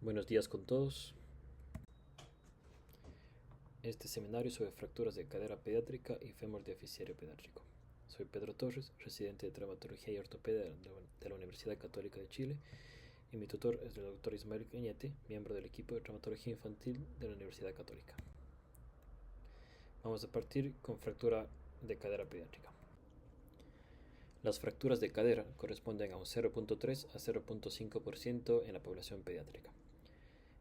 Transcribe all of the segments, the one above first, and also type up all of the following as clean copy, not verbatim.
Buenos días con todos. Este seminario sobre fracturas de cadera pediátrica y fémur deficiario pediátrico. Soy Pedro Torres, residente de traumatología y ortopedia de la Universidad Católica de Chile, y mi tutor es el doctor Ismael Cañete, miembro del equipo de traumatología infantil de la Universidad Católica. Vamos a partir con fractura de cadera pediátrica. Las fracturas de cadera corresponden a un 0.3 a 0.5% en la población pediátrica.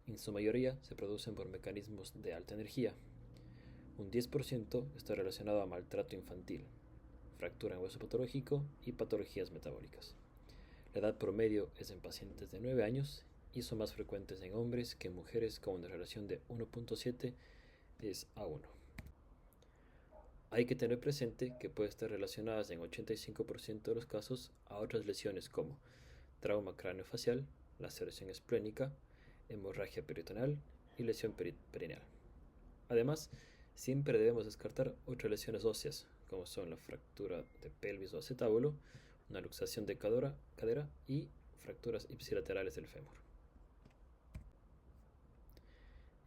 En su mayoría se producen por mecanismos de alta energía. Un 10% está relacionado a maltrato infantil, fractura en hueso patológico y patologías metabólicas. La edad promedio es en pacientes de 9 años y son más frecuentes en hombres que en mujeres, con una relación de 1.7 es a 1. Hay que tener presente que puede estar relacionadas en 85% de los casos a otras lesiones como trauma craneofacial, laceración esplénica, hemorragia peritoneal y lesión perineal. Además, siempre debemos descartar otras lesiones óseas, como son la fractura de pelvis o acetábulo, una luxación de cadera y fracturas ipsilaterales del fémur.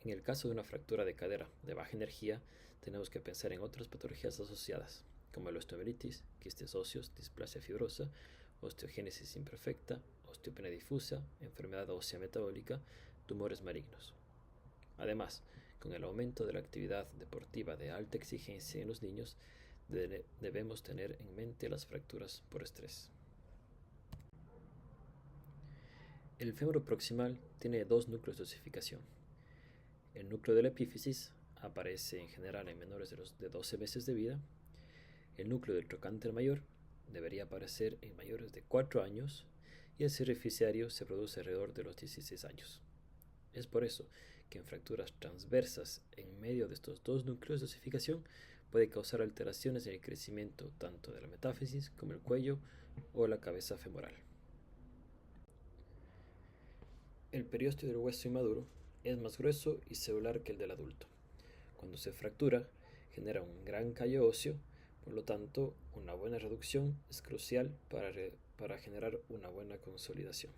En el caso de una fractura de cadera de baja energía, tenemos que pensar en otras patologías asociadas, como la osteomielitis, quistes óseos, displasia fibrosa, osteogénesis imperfecta, osteopenia difusa, enfermedad ósea metabólica, tumores malignos. Además, con el aumento de la actividad deportiva de alta exigencia en los niños, debemos tener en mente las fracturas por estrés. El fémur proximal tiene dos núcleos de osificación. El núcleo de la epífisis aparece en general en menores de 12 meses de vida. El núcleo del trocánter mayor debería aparecer en mayores de 4 años y el cervificiario se produce alrededor de los 16 años. Es por eso que en fracturas transversas en medio de estos dos núcleos de osificación puede causar alteraciones en el crecimiento tanto de la metáfisis como el cuello o la cabeza femoral. El periósteo del hueso inmaduro es más grueso y celular que el del adulto. Cuando se fractura, genera un gran callo óseo, por lo tanto, una buena reducción es crucial para generar una buena consolidación.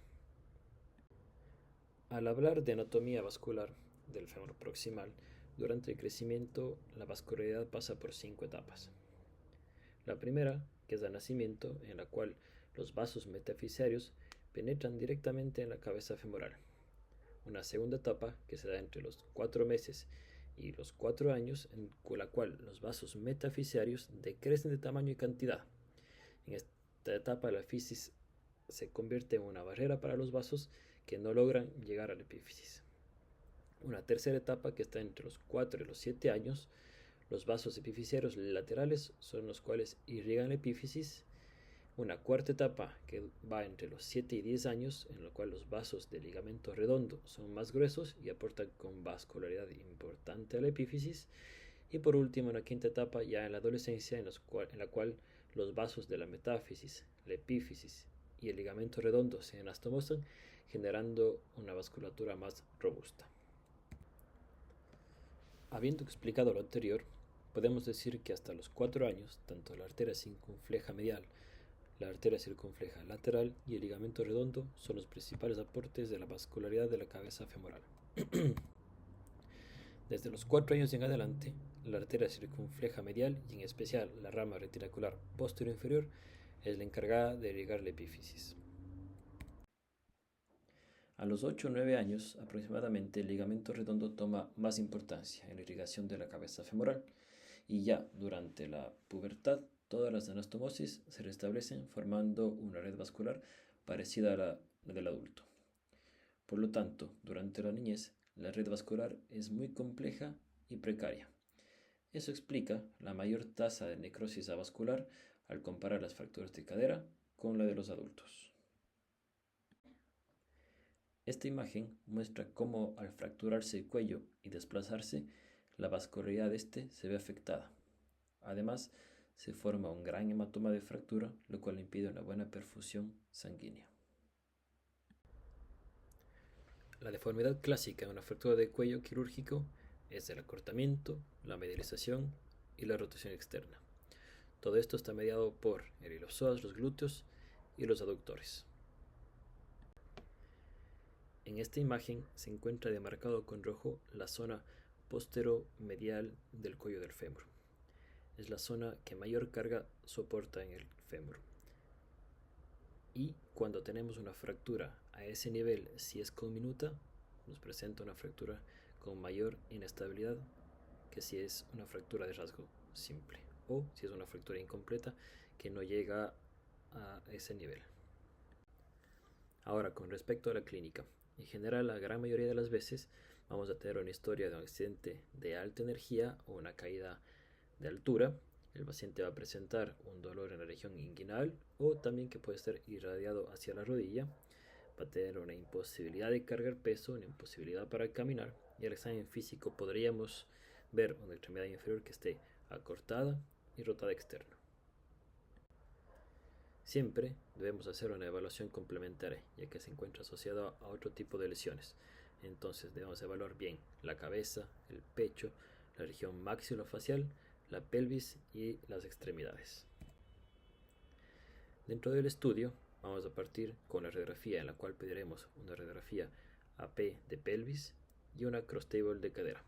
Al hablar de anatomía vascular del fémur proximal, durante el crecimiento la vascularidad pasa por 5 etapas. La primera, que es el nacimiento, en la cual los vasos metafisiarios penetran directamente en la cabeza femoral. Una segunda etapa, que se da entre los 4 meses y los 4 años, en la cual los vasos metafisiarios decrecen de tamaño y cantidad. En esta etapa la fisis se convierte en una barrera para los vasos que no logran llegar a la epífisis. Una tercera etapa, que está entre los 4 y los 7 años, los vasos epifisiarios laterales son los cuales irrigan la epífisis. Una cuarta etapa, que va entre los 7 y 10 años, en la cual los vasos de ligamento redondo son más gruesos y aportan con vascularidad importante a la epífisis. Y por último, una quinta etapa, ya en la adolescencia, en la cual los vasos de la metáfisis, la epífisis y el ligamento redondo se anastomosan, generando una vasculatura más robusta. Habiendo explicado lo anterior, podemos decir que hasta los 4 años, tanto la arteria circunfleja medial, la arteria circunfleja lateral y el ligamento redondo son los principales aportes de la vascularidad de la cabeza femoral. Desde los 4 años en adelante, la arteria circunfleja medial y en especial la rama retinacular posterior inferior es la encargada de irrigar la epífisis. A los 8 o 9 años aproximadamente el ligamento redondo toma más importancia en la irrigación de la cabeza femoral y ya durante la pubertad todas las anastomosis se restablecen formando una red vascular parecida a la del adulto. Por lo tanto, durante la niñez la red vascular es muy compleja y precaria. Eso explica la mayor tasa de necrosis avascular al comparar las fracturas de cadera con la de los adultos. Esta imagen muestra cómo al fracturarse el cuello y desplazarse, la vascularidad de este se ve afectada. Además, se forma un gran hematoma de fractura, lo cual impide una buena perfusión sanguínea. La deformidad clásica en una fractura de cuello quirúrgico es el acortamiento, la medialización y la rotación externa. Todo esto está mediado por el iliopsoas, los glúteos y los aductores. En esta imagen se encuentra demarcado con rojo la zona posteromedial del cuello del fémur. Es la zona que mayor carga soporta en el fémur. Y cuando tenemos una fractura a ese nivel, si es conminuta, nos presenta una fractura con mayor inestabilidad que si es una fractura de rasgo simple, o si es una fractura incompleta que no llega a ese nivel. Ahora, con respecto a la clínica, en general, la gran mayoría de las veces vamos a tener una historia de un accidente de alta energía o una caída de altura. El paciente va a presentar un dolor en la región inguinal o también que puede estar irradiado hacia la rodilla. Va a tener una imposibilidad de cargar peso, una imposibilidad para caminar, y al examen físico podríamos ver una extremidad inferior que esté acortada y rotada externa. Siempre debemos hacer una evaluación complementaria, ya que se encuentra asociado a otro tipo de lesiones. Entonces debemos evaluar bien la cabeza, el pecho, la región maxilofacial, la pelvis y las extremidades. Dentro del estudio vamos a partir con la radiografía, en la cual pediremos una radiografía AP de pelvis y una cross table de cadera.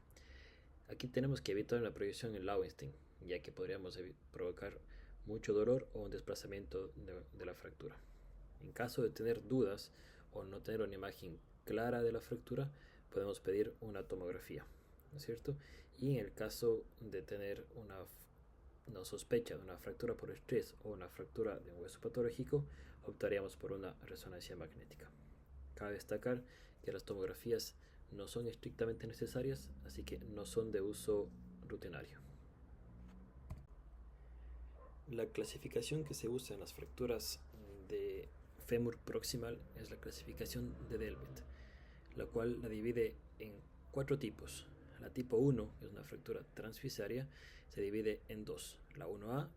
Aquí tenemos que evitar la proyección en Lowenstein, ya que podríamos provocar mucho dolor o un desplazamiento de la fractura. En caso de tener dudas o no tener una imagen clara de la fractura, podemos pedir una tomografía, ¿no es cierto? Y en el caso de tener una sospecha de una fractura por estrés o una fractura de un hueso patológico, optaríamos por una resonancia magnética. Cabe destacar que las tomografías no son estrictamente necesarias, así que no son de uso rutinario. La clasificación que se usa en las fracturas de fémur proximal es la clasificación de Delbet, la cual la divide en 4 tipos. La tipo 1 es una fractura transfisaria, se divide en 2. La 1A,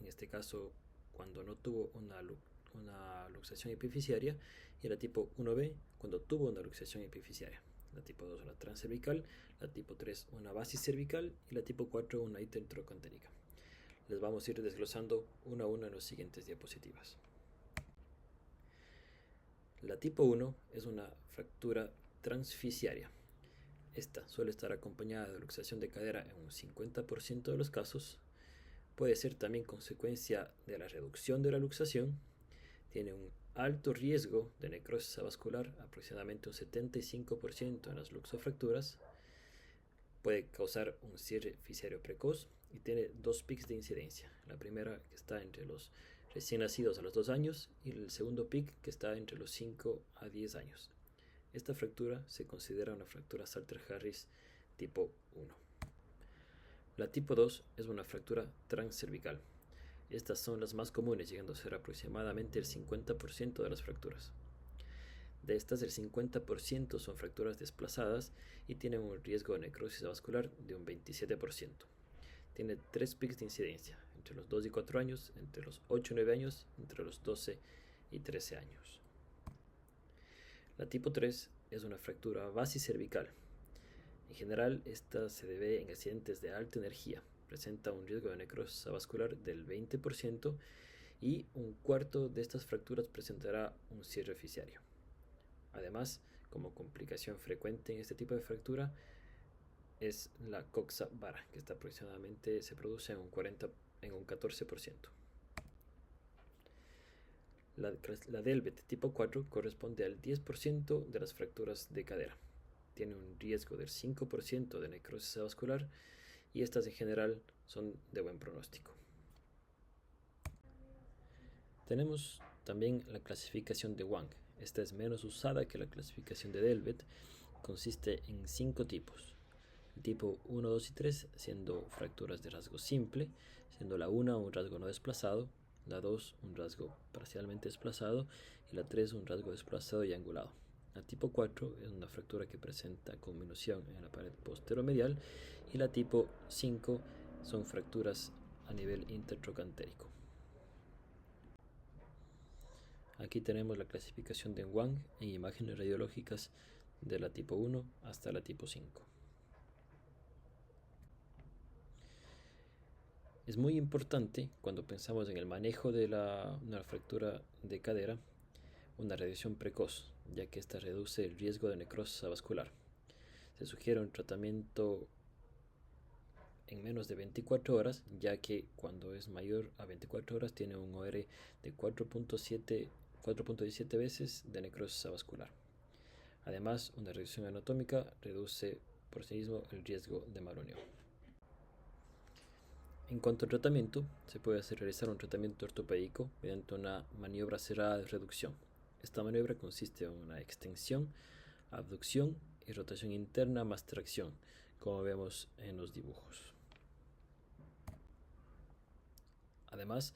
en este caso cuando no tuvo una luxación epifisiaria, y la tipo 1B cuando tuvo una luxación epifisiaria. La tipo 2 una transcervical, la tipo 3 una basis cervical y la tipo 4 una intertrocantérica. Les vamos a ir desglosando uno a uno en las siguientes diapositivas. La tipo 1 es una fractura transfisiaria. Esta suele estar acompañada de luxación de cadera en un 50% de los casos. Puede ser también consecuencia de la reducción de la luxación. Tiene un alto riesgo de necrosis avascular, aproximadamente un 75% en las luxofracturas. Puede causar un cierre fisiario precoz y tiene 2 pics de incidencia. La primera que está entre los recién nacidos a los 2 años y el segundo pic que está entre los 5 a 10 años. Esta fractura se considera una fractura Salter-Harris tipo 1. La tipo 2 es una fractura transcervical. Estas son las más comunes, llegando a ser aproximadamente el 50% de las fracturas. De estas, el 50% son fracturas desplazadas y tienen un riesgo de necrosis vascular de un 27%. Tiene 3 pics de incidencia, entre los 2 y 4 años, entre los 8 y 9 años, entre los 12 y 13 años. La tipo 3 es una fractura basicervical. En general, esta se debe en accidentes de alta energía. Presenta un riesgo de necrosis vascular del 20% y un cuarto de estas fracturas presentará un cierre fisiario. Además, como complicación frecuente en este tipo de fractura es la coxa vara, que aproximadamente se produce en un 14%. La Delbet tipo 4 corresponde al 10% de las fracturas de cadera. Tiene un riesgo del 5% de necrosis vascular y estas en general son de buen pronóstico. Tenemos también la clasificación de Wang. Esta es menos usada que la clasificación de Delbet. Consiste en 5 tipos. El tipo 1, 2 y 3 siendo fracturas de rasgo simple, siendo la 1 un rasgo no desplazado, la 2 un rasgo parcialmente desplazado y la 3 un rasgo desplazado y angulado. La tipo 4 es una fractura que presenta conminución en la pared posteromedial y la tipo 5 son fracturas a nivel intertrocantérico. Aquí tenemos la clasificación de Wang en imágenes radiológicas de la tipo 1 hasta la tipo 5. Es muy importante cuando pensamos en el manejo de una fractura de cadera, una radiación precoz, ya que esta reduce el riesgo de necrosis avascular. Se sugiere un tratamiento en menos de 24 horas, ya que cuando es mayor a 24 horas tiene un OR de 4.17 veces de necrosis avascular. Además, una reducción anatómica reduce por sí mismo el riesgo de malunión. En cuanto al tratamiento, se puede realizar un tratamiento ortopédico mediante una maniobra cerrada de reducción. Esta maniobra consiste en una extensión, abducción y rotación interna más tracción, como vemos en los dibujos. Además,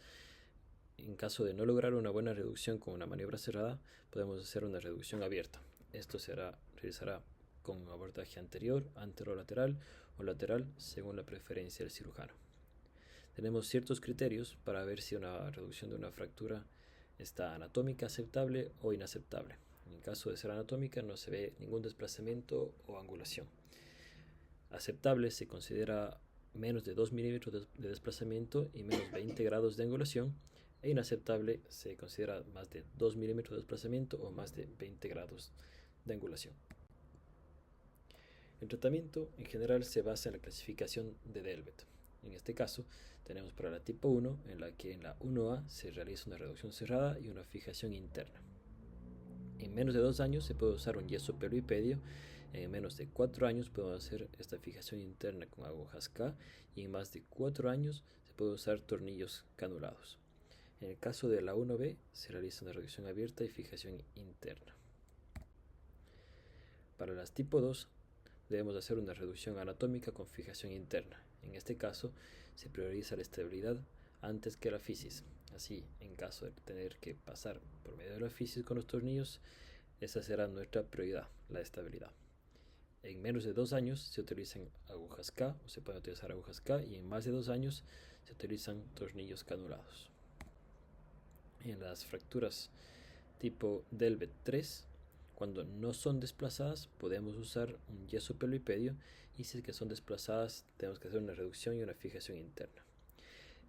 en caso de no lograr una buena reducción con una maniobra cerrada, podemos hacer una reducción abierta. Esto se realizará con un abordaje anterior, anterolateral o lateral, según la preferencia del cirujano. Tenemos ciertos criterios para ver si una reducción de una fractura está anatómica aceptable o inaceptable. En el caso de ser anatómica no se ve ningún desplazamiento o angulación. Aceptable se considera menos de 2 milímetros de desplazamiento y menos 20 grados de angulación, e inaceptable se considera más de 2 milímetros de desplazamiento o más de 20 grados de angulación. El tratamiento en general se basa en la clasificación de Delvet. En este caso, tenemos para la tipo 1, en la que en la 1A se realiza una reducción cerrada y una fijación interna. En menos de 2 años se puede usar un yeso pelvipedio. En menos de 4 años podemos hacer esta fijación interna con agujas K, y en más de 4 años se puede usar tornillos canulados. En el caso de la 1B se realiza una reducción abierta y fijación interna. Para las tipo 2 debemos hacer una reducción anatómica con fijación interna. En este caso se prioriza la estabilidad antes que la fisis. Así, en caso de tener que pasar por medio de la fisis con los tornillos, esa será nuestra prioridad, la estabilidad. En menos de 2 años se utilizan agujas K, o se pueden utilizar agujas K, y en más de 2 años se utilizan tornillos canulados. En las fracturas tipo Delvet 3, cuando no son desplazadas, podemos usar un yeso pelvipedio, y si es que son desplazadas, tenemos que hacer una reducción y una fijación interna.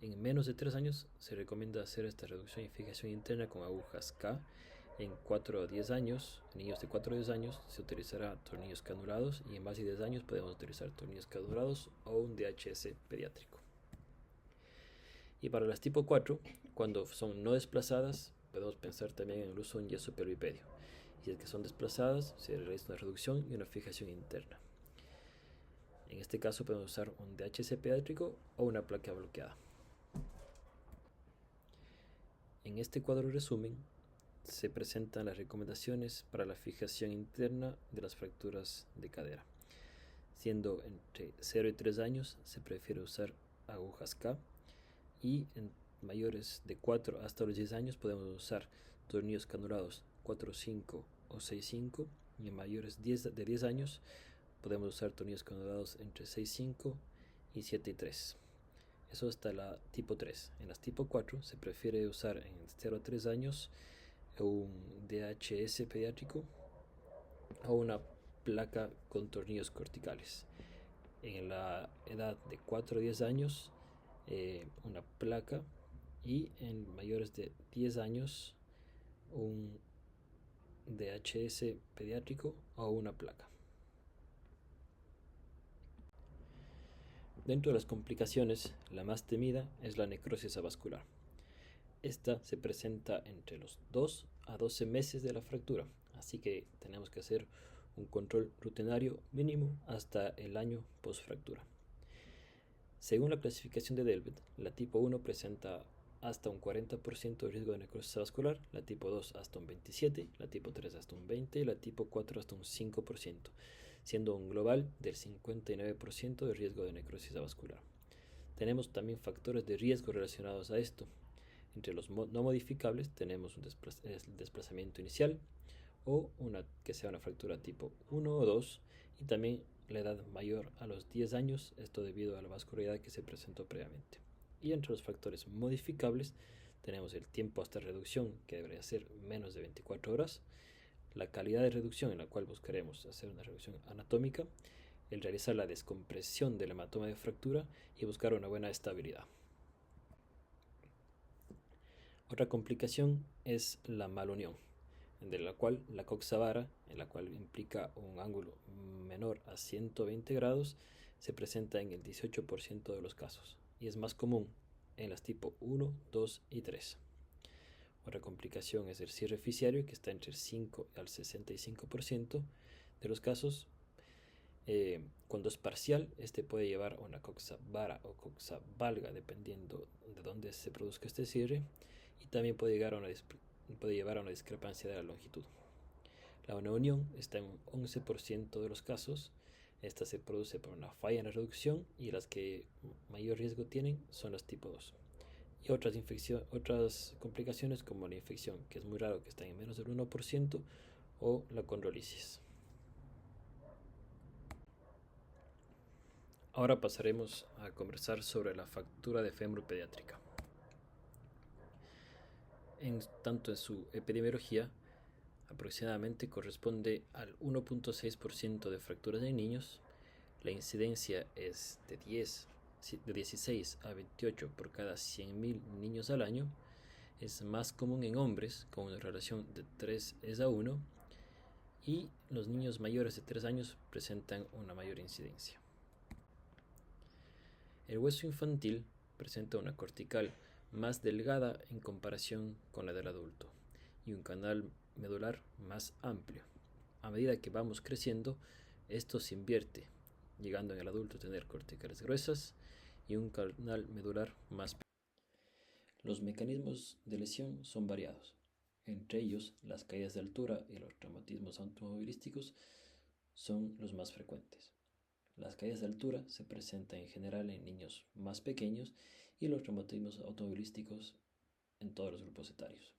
En menos de 3 años se recomienda hacer esta reducción y fijación interna con agujas K. En 4 a 10 años, en niños de 4 a 10 años, se utilizará tornillos canulados, y en más de 10 años podemos utilizar tornillos canulados o un DHS pediátrico. Y para las tipo 4, cuando son no desplazadas, podemos pensar también en el uso de un yeso pelvipedio. Si es que son desplazadas, se realiza una reducción y una fijación interna. En este caso podemos usar un DHS pediátrico o una placa bloqueada. En este cuadro resumen se presentan las recomendaciones para la fijación interna de las fracturas de cadera. Siendo entre 0 y 3 años se prefiere usar agujas K, y en mayores de 4 hasta los 10 años podemos usar tornillos canulados 4.5 o 6.5, y en mayores de 10 años podemos usar tornillos canulados entre 6.5 y 7.3. Eso hasta la tipo 3. En las tipo 4 se prefiere usar en 0 a 3 años un DHS pediátrico o una placa con tornillos corticales. En la edad de 4 a 10 años, una placa, y en mayores de 10 años, un DHS pediátrico o una placa. Dentro de las complicaciones, la más temida es la necrosis avascular. Esta se presenta entre los 2 a 12 meses de la fractura, así que tenemos que hacer un control rutinario mínimo hasta el año post-fractura. Según la clasificación de Delvet, la tipo 1 presenta hasta un 40% de riesgo de necrosis avascular, la tipo 2 hasta un 27%, la tipo 3 hasta un 20% y la tipo 4 hasta un 5%, siendo un global del 59% de riesgo de necrosis avascular. Tenemos también factores de riesgo relacionados a esto. Entre los no modificables tenemos el desplazamiento inicial, o que sea una fractura tipo 1 o 2, y también la edad mayor a los 10 años, esto debido a la vascularidad que se presentó previamente. Y entre los factores modificables tenemos el tiempo hasta reducción, que debería ser menos de 24 horas, la calidad de reducción, en la cual buscaremos hacer una reducción anatómica, el realizar la descompresión del hematoma de fractura y buscar una buena estabilidad. Otra complicación es la malunión. de la cual la coxa vara, en la cual implica un ángulo menor a 120 grados, se presenta en el 18% de los casos y es más común en las tipo 1, 2 y 3. Otra complicación es el cierre fisiario, que está entre el 5 al 65% de los casos. Cuando es parcial, este puede llevar a una coxa vara o coxa valga, dependiendo de dónde se produzca este cierre, y también puede llevar a una discrepancia de la longitud. La unión está en un 11% de los casos. Esta se produce por una falla en la reducción, y las que mayor riesgo tienen son las tipo 2. Y otras complicaciones, como la infección, que es muy raro, que está en menos del 1%, o la condrolisis. Ahora pasaremos a conversar sobre la fractura de fémur pediátrica. Tanto en su epidemiología, aproximadamente corresponde al 1.6% de fracturas en niños. La incidencia es de 16 a 28 por cada 100.000 niños al año. Es más común en hombres, con una relación de 3:1, y los niños mayores de 3 años presentan una mayor incidencia. El hueso infantil presenta una cortical más delgada en comparación con la del adulto y un canal medular más amplio. A medida que vamos creciendo, esto se invierte, llegando en el adulto a tener corticales gruesas y un canal medular más pequeño. Los mecanismos de lesión son variados, entre ellos las caídas de altura y los traumatismos automovilísticos son los más frecuentes. Las caídas de altura se presentan en general en niños más pequeños y los traumatismos automovilísticos en todos los grupos etarios.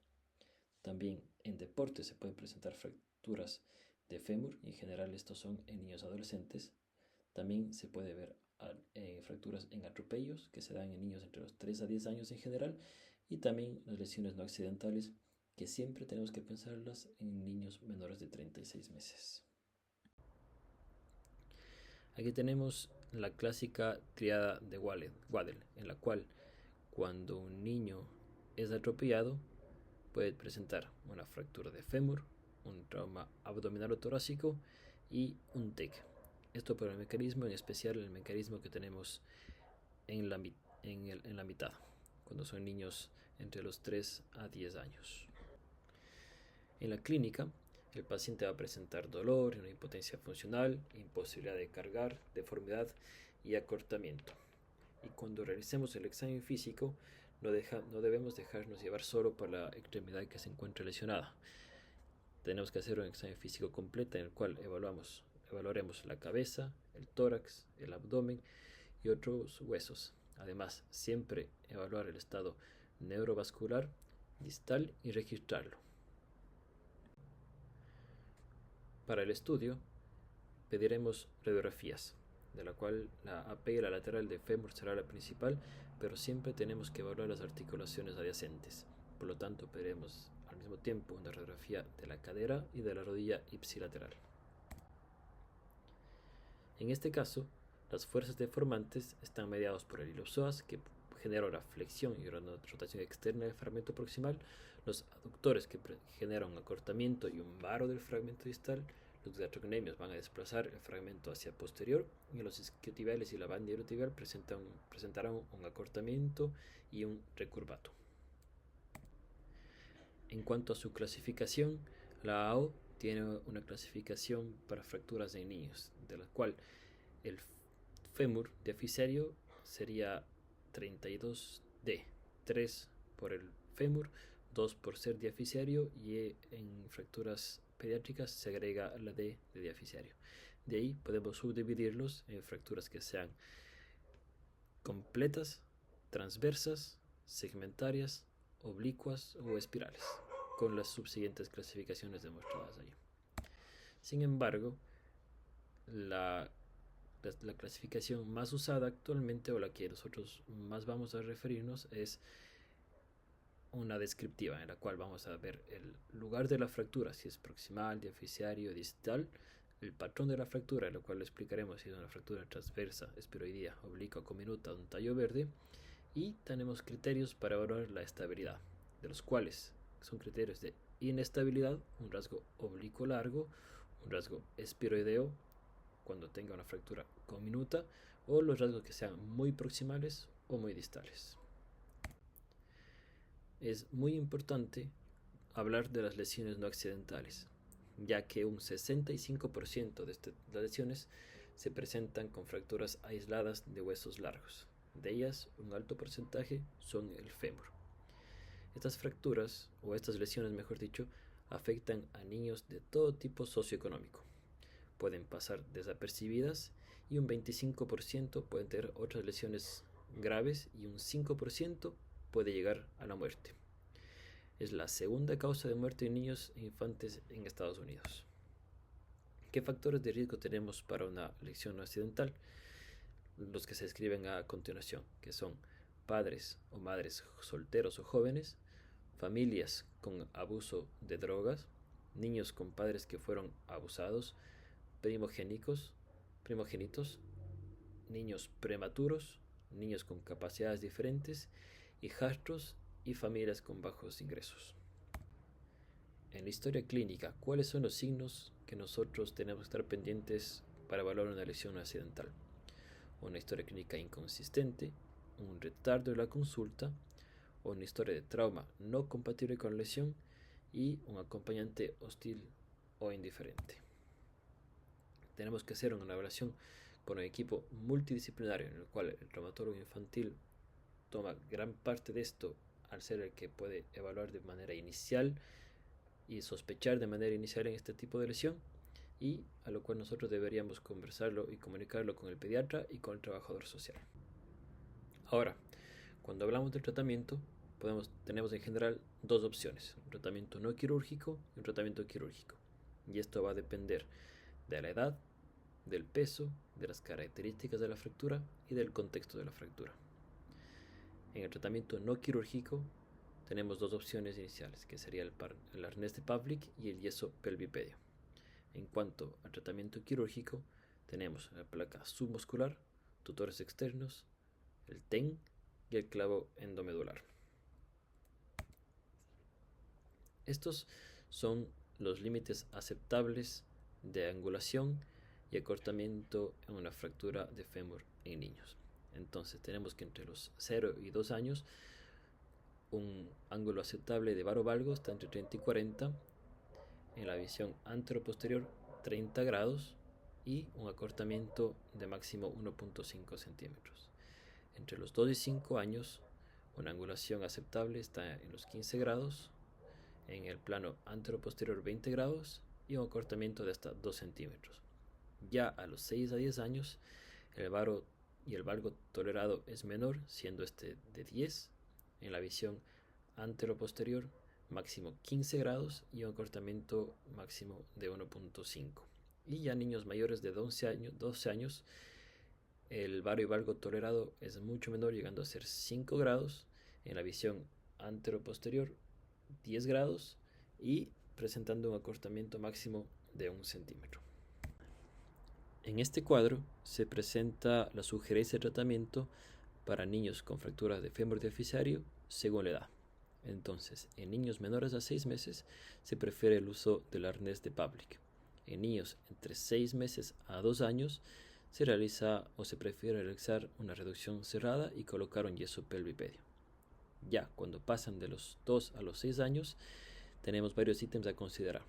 También en deporte se pueden presentar fracturas de fémur, y en general estos son en niños adolescentes. También se puede ver fracturas en atropellos, que se dan en niños entre los 3 a 10 años en general, y también las lesiones no accidentales, que siempre tenemos que pensarlas en niños menores de 36 meses. Aquí tenemos la clásica triada de Waddell, en la cual cuando un niño es atropellado puede presentar una fractura de fémur, un trauma abdominal o torácico y un TEC. Esto por el mecanismo, en especial el mecanismo que tenemos en la mitad, cuando son niños entre los 3 a 10 años. En la clínica, el paciente va a presentar dolor, una impotencia funcional, imposibilidad de cargar, deformidad y acortamiento. Y cuando realicemos el examen físico, no debemos dejarnos llevar solo por la extremidad que se encuentra lesionada. Tenemos que hacer un examen físico completo en el cual evaluaremos la cabeza, el tórax, el abdomen y otros huesos. Además, siempre evaluar el estado neurovascular distal y registrarlo. Para el estudio, pediremos radiografías, de la cual la AP y la lateral de fémur será la principal, pero siempre tenemos que evaluar las articulaciones adyacentes. Por lo tanto, pediremos al mismo tiempo una radiografía de la cadera y de la rodilla ipsilateral. En este caso, las fuerzas deformantes están mediadas por el iliopsoas, que genera una flexión y una rotación externa del fragmento proximal, los aductores, que generan un acortamiento y un varo del fragmento distal. Los gastrocnemios van a desplazar el fragmento hacia posterior, y los isquiotibiales y la banda iliotibial presentarán un acortamiento y un recurvato. En cuanto a su clasificación, la AO tiene una clasificación para fracturas en niños, de la cual el fémur diafisario sería 32D, 3 por el fémur, 2 por ser diafisario, y en fracturas pediátricas se agrega la D de diafisario. De ahí podemos subdividirlos en fracturas que sean completas, transversas, segmentarias, oblicuas o espirales, con las subsiguientes clasificaciones demostradas ahí. Sin embargo, la clasificación más usada actualmente, o la que nosotros más vamos a referirnos, es una descriptiva, en la cual vamos a ver el lugar de la fractura, si es proximal, diafisario, distal, el patrón de la fractura, en lo cual explicaremos si es una fractura transversa, esferoidea, oblicua, cominuta, un tallo verde, y tenemos criterios para evaluar la estabilidad, de los cuales son criterios de inestabilidad, un rasgo oblicuo largo, un rasgo espiroideo cuando tenga una fractura conminuta, o los rasgos que sean muy proximales o muy distales. Es muy importante hablar de las lesiones no accidentales, ya que un 65% de las lesiones se presentan con fracturas aisladas de huesos largos. De ellas, un alto porcentaje son el fémur. Estas fracturas, o estas lesiones mejor dicho, afectan a niños de todo tipo socioeconómico. Pueden pasar desapercibidas y un 25% pueden tener otras lesiones graves y un 5% puede llegar a la muerte. Es la segunda causa de muerte en niños e infantes en Estados Unidos. ¿Qué factores de riesgo tenemos para una lesión no accidental? Los que se describen a continuación, que son padres o madres solteros o jóvenes, familias con abuso de drogas, niños con padres que fueron abusados, primogénitos, niños prematuros, niños con capacidades diferentes, hijastros y familias con bajos ingresos. En la historia clínica, ¿cuáles son los signos que nosotros tenemos que estar pendientes para evaluar una lesión accidental? Una historia clínica inconsistente, un retardo en la consulta, una historia de trauma no compatible con la lesión y un acompañante hostil o indiferente. Tenemos que hacer una evaluación con un equipo multidisciplinario en el cual el traumatólogo infantil toma gran parte de esto al ser el que puede evaluar de manera inicial y sospechar de manera inicial en este tipo de lesión, y a lo cual nosotros deberíamos conversarlo y comunicarlo con el pediatra y con el trabajador social. Ahora, cuando hablamos del tratamiento, tenemos en general dos opciones: un tratamiento no quirúrgico y un tratamiento quirúrgico, y esto va a depender de la edad, del peso, de las características de la fractura y del contexto de la fractura. En el tratamiento no quirúrgico tenemos dos opciones iniciales, que sería el arnés de Pavlik y el yeso pelvipedio. En cuanto al tratamiento quirúrgico, tenemos la placa submuscular, tutores externos, el TEN y el clavo endomedular. Estos son los límites aceptables de angulación y acortamiento en una fractura de fémur en niños. Entonces tenemos que entre los 0 y 2 años un ángulo aceptable de varo-valgo está entre 30 y 40, en la visión antero-posterior 30 grados y un acortamiento de máximo 1.5 centímetros. Entre los 2 y 5 años una angulación aceptable está en los 15 grados, en el plano antero-posterior 20 grados y un acortamiento de hasta 2 centímetros. Ya a los 6 a 10 años el varo y el valgo tolerado es menor, siendo este de 10, en la visión antero-posterior máximo 15 grados y un acortamiento máximo de 1.5. Y ya niños mayores de 12 años, el varo y valgo tolerado es mucho menor, llegando a ser 5 grados, en la visión antero-posterior 10 grados y presentando un acortamiento máximo de 1 centímetro. En este cuadro se presenta la sugerencia de tratamiento para niños con fracturas de fémur diafisario según la edad. Entonces, en niños menores a 6 meses se prefiere el uso del arnés de Pavlik. En niños entre 6 meses a 2 años se realiza o se prefiere realizar una reducción cerrada y colocar un yeso pelvipedio. Ya cuando pasan de los 2 a los 6 años, tenemos varios ítems a considerar.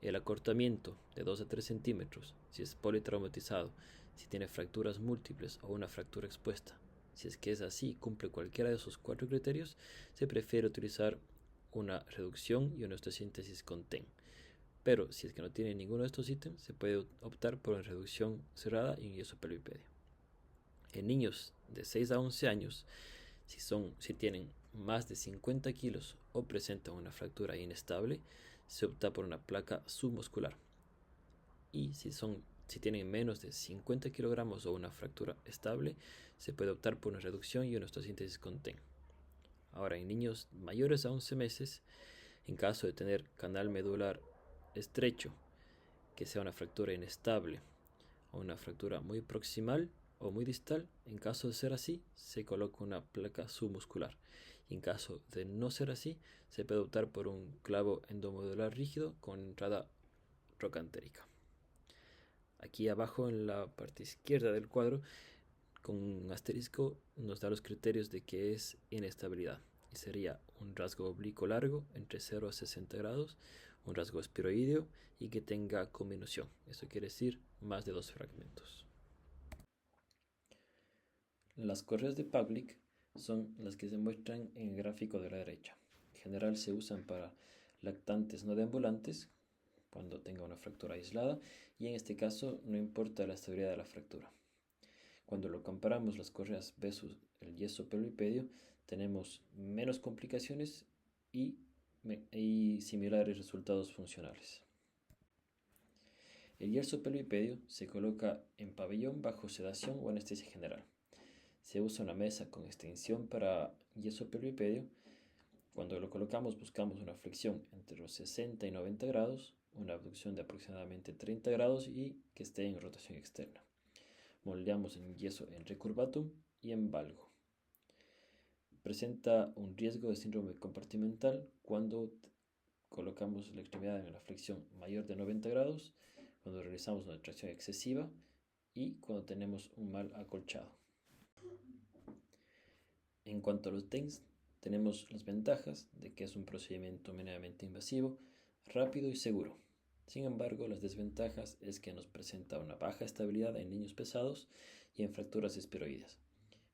El acortamiento de 2 a 3 centímetros, si es politraumatizado, si tiene fracturas múltiples o una fractura expuesta. Si es que es así y cumple cualquiera de esos 4 criterios, se prefiere utilizar una reducción y una osteosíntesis con TEN. Pero si es que no tiene ninguno de estos ítems, se puede optar por una reducción cerrada y un yeso pelvipedio. En niños de 6 a 11 años, si tienen más de 50 kilos o presentan una fractura inestable, se opta por una placa submuscular. Y si tienen menos de 50 kilogramos o una fractura estable, se puede optar por una reducción y una osteosíntesis con TEN. Ahora, en niños mayores a 11 meses, en caso de tener canal medular estrecho, que sea una fractura inestable o una fractura muy proximal o muy distal, en caso de ser así, se coloca una placa submuscular. y en caso de no ser así, se puede optar por un clavo endomodular rígido con entrada trocantérica. Aquí abajo en la parte izquierda del cuadro, con un asterisco, nos da los criterios de que es inestabilidad. Y sería un rasgo oblicuo largo entre 0 a 60 grados, un rasgo espiroideo y que tenga cominución. Eso quiere decir más de 2 fragmentos. Las correas de Pavlik son las que se muestran en el gráfico de la derecha. En general se usan para lactantes no deambulantes, cuando tenga una fractura aislada, y en este caso no importa la estabilidad de la fractura. Cuando lo comparamos las correas versus el yeso pelvipedio, tenemos menos complicaciones y similares resultados funcionales. El yeso pelvipedio se coloca en pabellón bajo sedación o anestesia general. Se usa una mesa con extensión para yeso pelvipedio. Cuando lo colocamos buscamos una flexión entre los 60 y 90 grados, una abducción de aproximadamente 30 grados y que esté en rotación externa. Moldeamos en yeso en recurvatum y en valgo. Presenta un riesgo de síndrome compartimental cuando colocamos la extremidad en la flexión mayor de 90 grados, cuando realizamos una tracción excesiva y cuando tenemos un mal acolchado. En cuanto a los TENS, tenemos las ventajas de que es un procedimiento mínimamente invasivo, rápido y seguro. Sin embargo, las desventajas es que nos presenta una baja estabilidad en niños pesados y en fracturas espiroides.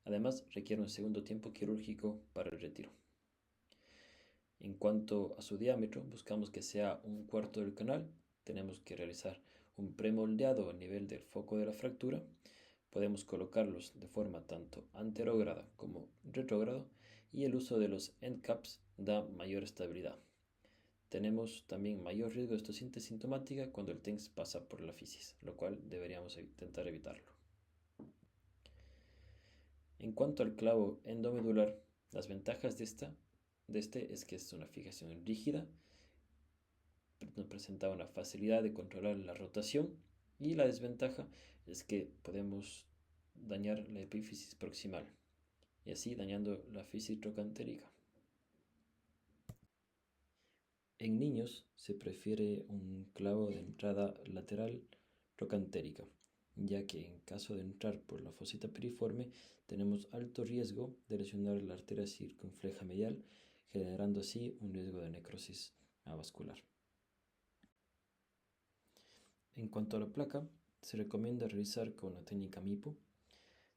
Además, requiere un segundo tiempo quirúrgico para el retiro. En cuanto a su diámetro, buscamos que sea un cuarto del canal. Tenemos que realizar un premoldeado a nivel del foco de la fractura. Podemos colocarlos de forma tanto anterógrada como retrógrada y el uso de los end caps da mayor estabilidad. Tenemos también mayor riesgo de estositis sintomática cuando el TENS pasa por la fisis, lo cual deberíamos intentar evitarlo. En cuanto al clavo endomedular, las ventajas de este es que es una fijación rígida, nos presenta una facilidad de controlar la rotación y la desventaja es que podemos dañar la epífisis proximal y así dañando la fisis trocantérica. En niños se prefiere un clavo de entrada lateral trocantérica, ya que en caso de entrar por la fosita piriforme tenemos alto riesgo de lesionar la arteria circunfleja medial, generando así un riesgo de necrosis avascular. En cuanto a la placa, se recomienda realizar con la técnica MIPO.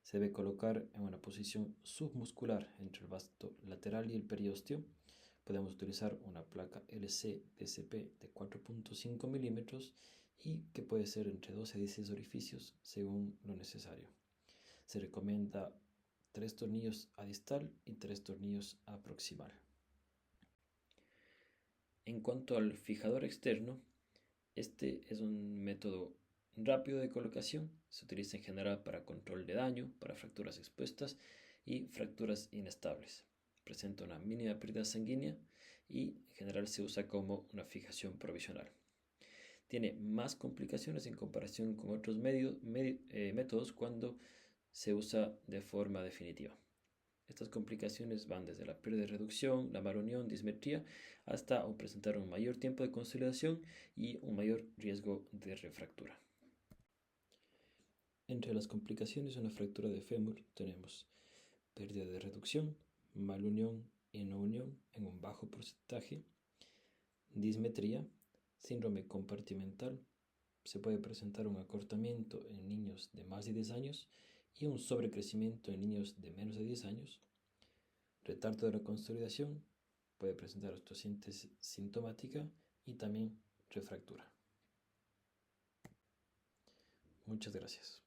Se debe colocar en una posición submuscular entre el vasto lateral y el periósteo. Podemos utilizar una placa LC-DCP de 4.5 milímetros y que puede ser entre 12 a 16 orificios según lo necesario. Se recomienda 3 tornillos a distal y 3 tornillos a proximal. En cuanto al fijador externo, este es un método rápido de colocación. Se utiliza en general para control de daño, para fracturas expuestas y fracturas inestables. Presenta una mínima pérdida sanguínea y en general se usa como una fijación provisional. Tiene más complicaciones en comparación con otros métodos cuando se usa de forma definitiva. Estas complicaciones van desde la pérdida de reducción, la malunión, dismetría, hasta presentar un mayor tiempo de consolidación y un mayor riesgo de refractura. Entre las complicaciones de una fractura de fémur tenemos pérdida de reducción, malunión y no unión en un bajo porcentaje, dismetría, síndrome compartimental, se puede presentar un acortamiento en niños de más de 10 años y un sobrecrecimiento en niños de menos de 10 años, retardo de la consolidación, puede presentar osteosíntesis sintomática y también refractura. Muchas gracias.